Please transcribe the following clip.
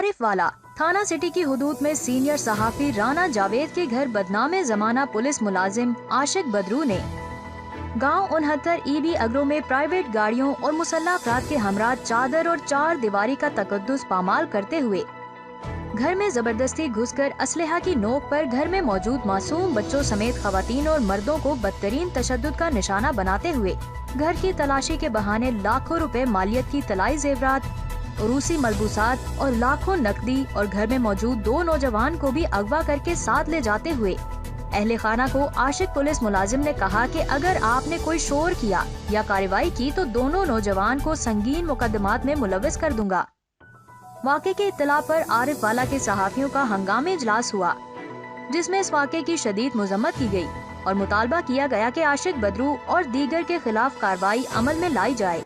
आरिफ वाला थाना सिटी की हुदूद में सीनियर सहाफी राना जावेद के घर बदनाम जमाना पुलिस मुलाजिम आशिक बदरू ने गांव 69 ईबी अग्रो में प्राइवेट गाड़ियों और मुसल्लह अफराद के हमरा चादर और चार दीवारी का तकद्दुस पामाल करते हुए घर में जबरदस्ती घुसकर असलहा की नोक पर घर में मौजूद मासूम बच्चों समेत खवातीन और मर्दों को बदतरीन तशद्दुद का निशाना बनाते हुए घर की तलाशी के बहाने लाखों रुपए मालियत की तलाई जेवरात, रूसी मलबूसात और लाखों नकदी और घर में मौजूद 2 नौजवान को भी अगवा करके साथ ले जाते हुए अहले खाना को आशिक पुलिस मुलाजिम ने कहा कि अगर आपने कोई शोर किया या कार्रवाई की तो दोनों नौजवान को संगीन मुकदमात में मुलव्वस कर दूंगा। वाक़े की इत्तला पर आरिफ वाला के सहाफियों का हंगामी इजलास हुआ, जिसमें इस वाक़े की शदीद मजम्मत की गई और मुतालबा किया गया कि आशिक बदरू और दीगर के खिलाफ कार्रवाई अमल में लाई जाए।